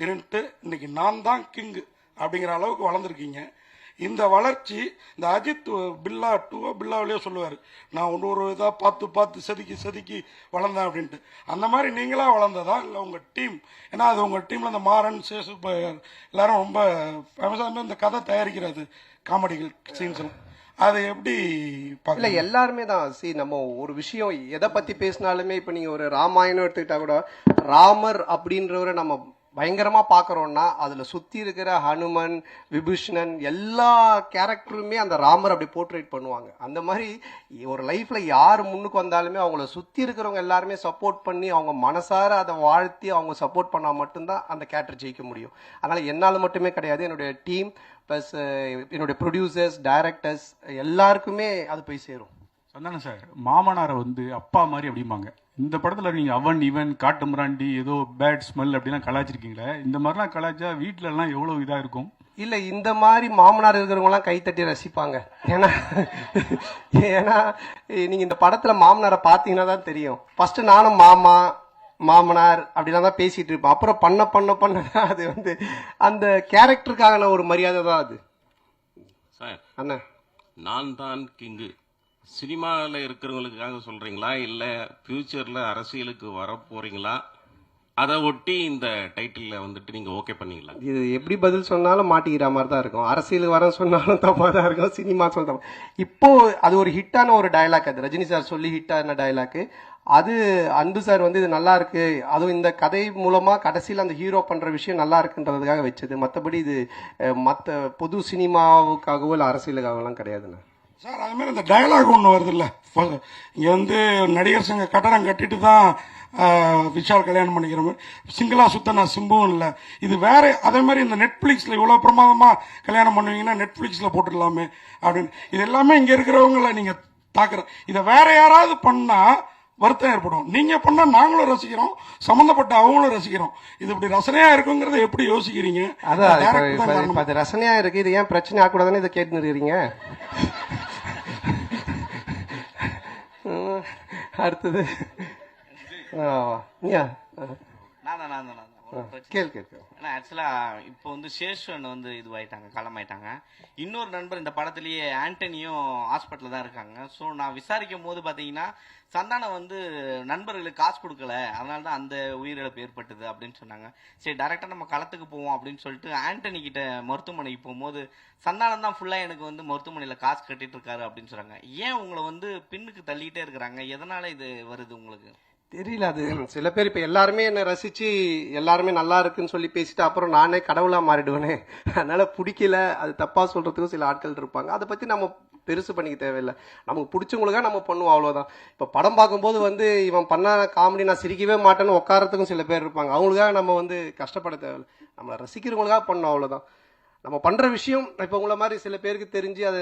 இருந்துட்டு இன்னைக்கு நான் தான் கிங்கு அப்படிங்கிற அளவுக்கு வளர்ந்துருக்கீங்க. இந்த வளர்ச்சி இந்த அஜித் பில்லா டூவோ பில்லாவிலேயோ சொல்லுவார், நான் ஒரு இதாக பார்த்து பார்த்து செதுக்கி செதுக்கி வளர்ந்தேன் அப்படின்ட்டு. அந்த மாதிரி நீங்களாக வளர்ந்ததா இல்லை உங்கள் டீம்? ஏன்னா அது உங்கள் டீமில் இந்த மாறன் சேசு எல்லாரும் ரொம்ப ஃபேமஸாக இந்த கதை தயாரிக்கிறது காமெடிகள் சீன்ஸும் அதை எப்படி இல்ல எல்லாருமே தான். நம்ம ஒரு விஷயம் எதை பத்தி பேசினாலுமே இப்ப நீங்க ஒரு ராமாயணம் எடுத்துக்கிட்டா கூட ராமர் அப்படின்றவரை நம்ம பயங்கரமா பாக்குறோம்னா அதுல சுத்தி இருக்கிற ஹனுமன் விபீஷணன் எல்லா கேரக்டருமே அந்த ராமர் அப்படி போர்ட்ரேட் பண்ணுவாங்க. அந்த மாதிரி ஒரு லைஃப்ல யார் முன்னுக்கு வந்தாலுமே அவங்கள சுத்தி இருக்கிறவங்க எல்லாருமே சப்போர்ட் பண்ணி அவங்க மனசார அதை வாழ்த்தி அவங்க சப்போர்ட் பண்ணா மட்டும்தான் அந்த கேரக்டர் ஜெயிக்க முடியும். அதனால என்னால மட்டுமே கிடையாது, என்னுடைய டீம் பிளஸ் என்னுடைய ப்ரொடியூசர்ஸ் டைரக்டர்ஸ் எல்லாருக்குமே அது போய் சேரும். சந்தானம் சார், மாமனாரை வந்து அப்பா மாதிரி அப்படிம்பாங்க. இந்த படத்துல நீங்க அவன் இவன் காட்டு மிராண்டி ஏதோ பேட் ஸ்மெல் அப்படிலாம் கலாச்சிருக்கீங்களே, இந்த மாதிரிலாம் கலாச்சா வீட்டுல எல்லாம் எவ்வளவு இதா இருக்கும்? இல்ல இந்த மாதிரி மாமனார் இருக்கிறவங்க எல்லாம் கைத்தட்டி ரசிப்பாங்க. ஏன்னா ஏன்னா நீங்க இந்த படத்துல மாமனாரை பாத்தீங்கன்னா தான் தெரியும். ஃபர்ஸ்ட் நானும் மாமா மாமனார் அப்படிலாம் தான் பேசிட்டு இருப்பேன். அப்புறம் பண்ண பண்ண பண்ணதான் அது வந்து அந்த கேரக்டருக்கான ஒரு மரியாதை தான் அது. சார் அண்ணா நான் தான் கிங்கு சினிமாவில் இருக்கிறவங்களுக்காக சொல்றீங்களா இல்ல ஃபியூச்சர்ல அரசியலுக்கு வர போறீங்களா? அதை ஒட்டி இந்த டைட்டில் வந்துட்டு நீங்க ஓகே பண்ணீங்களா? இது எப்படி பதில் சொன்னாலும் மாட்டிக்கிற மாதிரி தான் இருக்கும். அரசியலுக்கு வர சொன்னாலும் தப்பா தான் இருக்கும், சினிமா சொல்ல. இப்போ அது ஒரு ஹிட்டான ஒரு டயலாக், அது ரஜினி சார் சொல்லி ஹிட்டான டயலாக். அது அன்பு சார் வந்து இது நல்லா இருக்கு, அதுவும் இந்த கதை மூலமா கடைசியில் அந்த ஹீரோ பண்ற விஷயம் நல்லா இருக்குன்றதுக்காக வச்சது. மற்றபடி இது மற்ற பொது சினிமாவுக்காகவோ இல்லை அரசியலுக்காகலாம் கிடையாதுண்ணா. சார் அது மாதிரி இந்த டயலாக் ஒன்று வருது இல்லை, இங்கே வந்து நடிகர் சங்க கட்டடம் கட்டிட்டு தான் விஷால் கல்யாணம் பண்ணிக்கிற மாதிரி சிங்கிளா சுத்த நான் சிம்புவும் இல்லை. இது வேற அதே மாதிரி இந்த நெட்ஃபிளிக்ஸில் இவ்வளோ பிரமாதமாக கல்யாணம் பண்ணுவீங்கன்னா நெட்ஃபிளிக்ஸில் போட்டுடலாமே அப்படின்னு. இது எல்லாமே இங்கே இருக்கிறவங்கள நீங்கள் தாக்குற. இதை வேற யாராவது பண்ணால் வருத்தம் ஏற்படும். நீங்க பண்ணா நாங்களும் ரசிக்கிறோம், சம்பந்தப்பட்ட அவங்களும் ரசிக்கிறோம். இது இப்படி ரசனையா இருக்குங்கிறத எப்படி யோசிக்கிறீங்க? அதான் அது ரசனையா இருக்கு, இது ஏன் பிரச்சனை ஆகக்கூடாதுன்னு இதை கேட்டு இருக்கிறீங்க. அடுத்தது ஆக்சுவலா இப்போ வந்து சேஷன் வந்து இதுவாயிட்டாங்க, களமாயிட்டாங்க. இன்னொரு நண்பர் இந்த படத்திலேயே ஆண்டனியும் ஹாஸ்பிட்டல் தான் இருக்காங்க. ஸோ நான் விசாரிக்கும் போது பாத்தீங்கன்னா சந்தானம் வந்து நண்பர்களுக்கு காசு கொடுக்கல, அதனால தான் அந்த உயிரிழப்பு ஏற்பட்டது அப்படின்னு சொன்னாங்க. சரி டைரக்டா நம்ம களத்துக்கு போவோம் அப்படின்னு சொல்லிட்டு ஆண்டனி கிட்ட மருத்துவமனைக்கு போகும்போது சந்தானம் தான் ஃபுல்லா எனக்கு வந்து மருத்துவமனையில காசு கட்டிட்டு இருக்காரு அப்படின்னு சொல்றாங்க. ஏன் உங்களை வந்து பின்னுக்கு தள்ளிட்டே இருக்கிறாங்க? எதனால இது வருது உங்களுக்கு தெரியல. அது சில பேர் இப்ப எல்லாருமே என்ன ரசிச்சு எல்லாருமே நல்லா இருக்குன்னு சொல்லி பேசிட்டு அப்புறம் நானே கடவுளா மாறிடுவேனே, அதனால பிடிக்கல அது தப்பா சொல்றதுக்கும் சில ஆட்கள் இருப்பாங்க. அதை பத்தி நம்ம பெருசு பண்ணிக்க தேவையில்லை. நமக்கு பிடிச்சவங்களுக்காக நம்ம பண்ணுவோம், அவ்வளவுதான். இப்ப படம் பார்க்கும்போது வந்து இவன் பண்ண காமெடி நான் சிரிக்கவே மாட்டேன்னு உட்காரத்துக்கும் சில பேர் இருப்பாங்க. அவங்களுக்காக நம்ம வந்து கஷ்டப்பட தேவையில்லை, நம்ம ரசிக்கிறவங்களுக்காக பண்ணோம், அவ்வளவுதான். நம்ம பண்ற விஷயம் இப்ப உங்களை மாதிரி சில பேருக்கு தெரிஞ்சு அதை